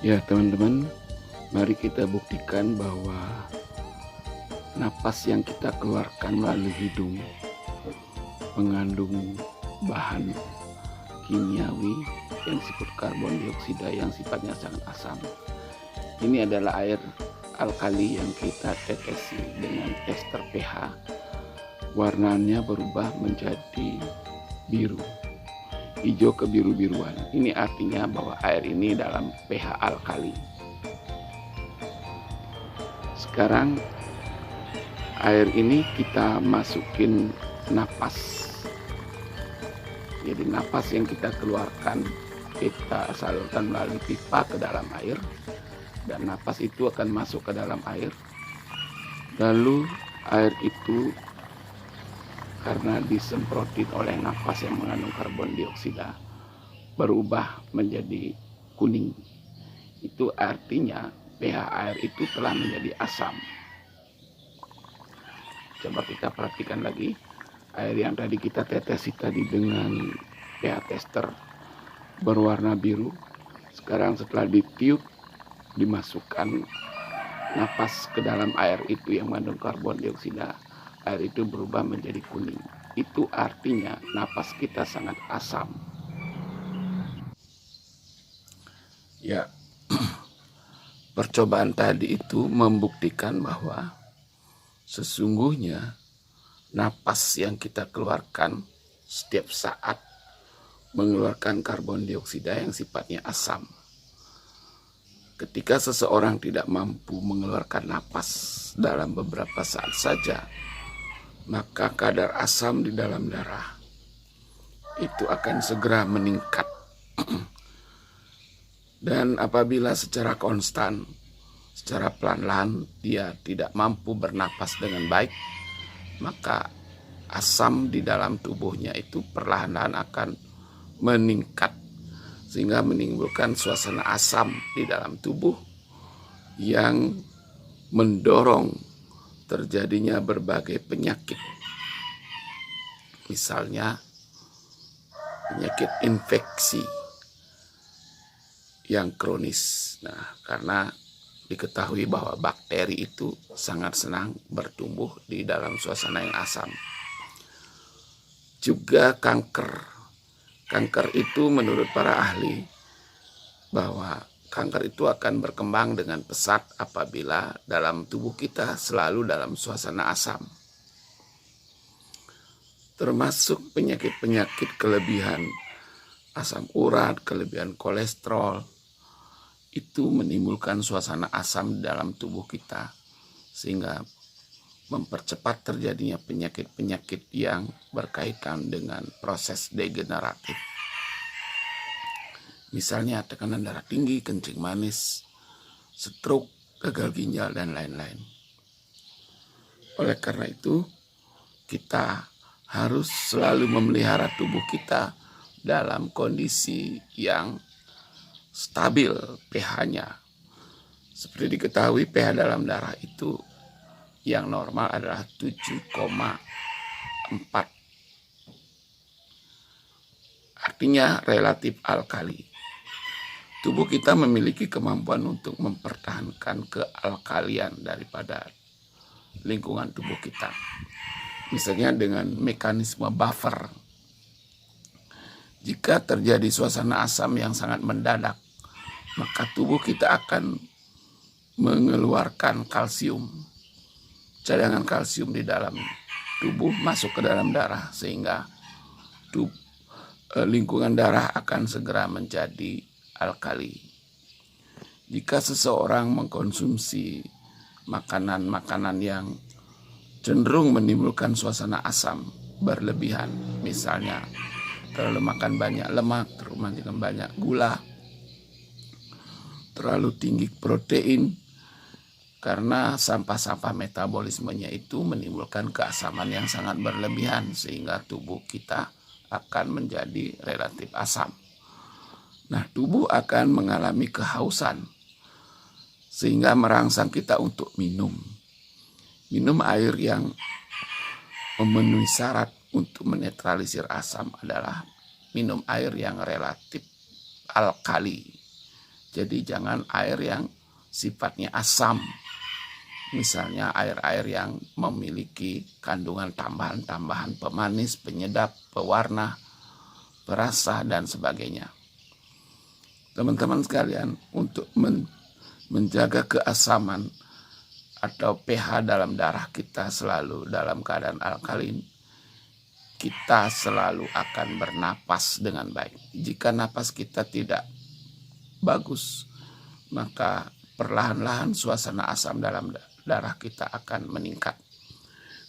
Ya teman-teman, mari kita buktikan bahwa napas yang kita keluarkan melalui hidung mengandung bahan kimiawi yang disebut karbon dioksida yang sifatnya sangat asam. Ini adalah air alkali yang kita tetesi dengan ester pH. Warnanya berubah menjadi biru, hijau ke biru-biruan. Ini artinya bahwa air ini dalam pH alkali. Sekarang air ini kita masukin napas. Jadi napas yang kita keluarkan kita salurkan melalui pipa ke dalam air, dan napas itu akan masuk ke dalam air. Lalu air itu karena disemprotin oleh napas yang mengandung karbon dioksida berubah menjadi kuning. Itu artinya pH air itu telah menjadi asam. Coba kita perhatikan lagi, air yang tadi kita tetesi tadi dengan pH tester berwarna biru. Sekarang setelah ditiup, dimasukkan napas ke dalam air itu yang mengandung karbon dioksida, air itu berubah menjadi kuning. Itu artinya napas kita sangat asam. Ya, percobaan tadi itu membuktikan bahwa sesungguhnya napas yang kita keluarkan setiap saat mengeluarkan karbon dioksida yang sifatnya asam. Ketika seseorang tidak mampu mengeluarkan napas dalam beberapa saat saja, maka kadar asam di dalam darah itu akan segera meningkat. Dan apabila secara konstan, secara pelan-pelan dia tidak mampu bernapas dengan baik, maka asam di dalam tubuhnya itu perlahan-lahan akan meningkat, sehingga menimbulkan suasana asam di dalam tubuh yang mendorong terjadinya berbagai penyakit. Misalnya penyakit infeksi yang kronis. Nah, karena diketahui bahwa bakteri itu sangat senang bertumbuh di dalam suasana yang asam. Juga kanker. Kanker itu menurut para ahli bahwa kanker itu akan berkembang dengan pesat apabila dalam tubuh kita selalu dalam suasana asam. Termasuk penyakit-penyakit kelebihan asam urat, kelebihan kolesterol, itu menimbulkan suasana asam di dalam tubuh kita, sehingga mempercepat terjadinya penyakit-penyakit yang berkaitan dengan proses degeneratif. Misalnya tekanan darah tinggi, kencing manis, stroke, gagal ginjal, dan lain-lain. Oleh karena itu, kita harus selalu memelihara tubuh kita dalam kondisi yang stabil pH-nya. Seperti diketahui, pH dalam darah itu yang normal adalah 7,4. Artinya relatif alkali. Tubuh kita memiliki kemampuan untuk mempertahankan kealkalian daripada lingkungan tubuh kita. Misalnya dengan mekanisme buffer. Jika terjadi suasana asam yang sangat mendadak, maka tubuh kita akan mengeluarkan kalsium. Cadangan kalsium di dalam tubuh masuk ke dalam darah, sehingga lingkungan darah akan segera menjadi alkali. Jika seseorang mengkonsumsi makanan-makanan yang cenderung menimbulkan suasana asam berlebihan, misalnya terlalu makan banyak lemak, terlalu makan banyak gula, terlalu tinggi protein, karena sampah-sampah metabolismenya itu menimbulkan keasaman yang sangat berlebihan, sehingga tubuh kita akan menjadi relatif asam. Nah, tubuh akan mengalami kehausan, sehingga merangsang kita untuk minum air yang memenuhi syarat untuk menetralisir asam adalah minum air yang relatif alkali. Jadi jangan air yang sifatnya asam. Misalnya air-air yang memiliki kandungan tambahan-tambahan pemanis, penyedap, pewarna, perasa, dan sebagainya. Teman-teman sekalian, untuk menjaga keasaman atau pH dalam darah kita selalu dalam keadaan alkalin, kita selalu akan bernapas dengan baik. Jika napas kita tidak bagus, maka perlahan-lahan suasana asam dalam darah kita akan meningkat,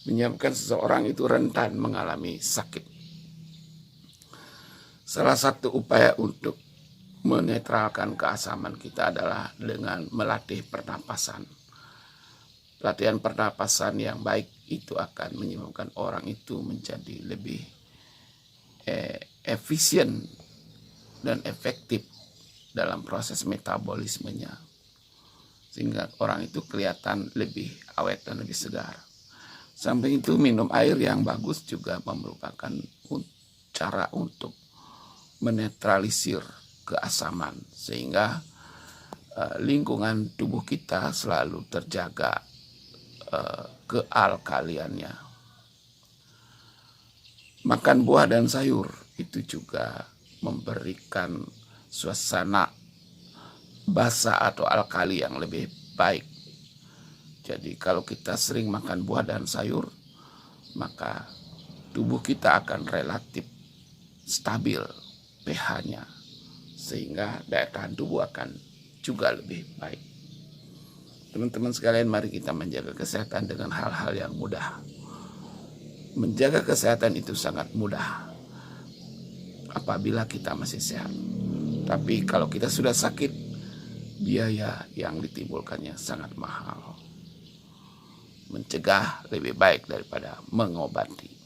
menyebabkan seseorang itu rentan mengalami sakit. Salah satu upaya untuk menetralkan keasaman kita adalah dengan melatih pernapasan. Latihan pernapasan yang baik itu akan menyebabkan orang itu menjadi lebih efisien dan efektif dalam proses metabolismenya, sehingga orang itu kelihatan lebih awet dan lebih segar. Samping itu, minum air yang bagus juga merupakan cara untuk menetralisir keasaman, sehingga lingkungan tubuh kita selalu terjaga kealkaliannya. Makan buah dan sayur itu juga memberikan suasana basa atau alkali yang lebih baik. Jadi kalau kita sering makan buah dan sayur, maka tubuh kita akan relatif stabil pH-nya, sehingga daya tahan tubuh akan juga lebih baik. Teman-teman sekalian, mari kita menjaga kesehatan dengan hal-hal yang mudah. Menjaga kesehatan itu sangat mudah apabila kita masih sehat. Tapi kalau kita sudah sakit, biaya yang ditimbulkannya sangat mahal. Mencegah lebih baik daripada mengobati.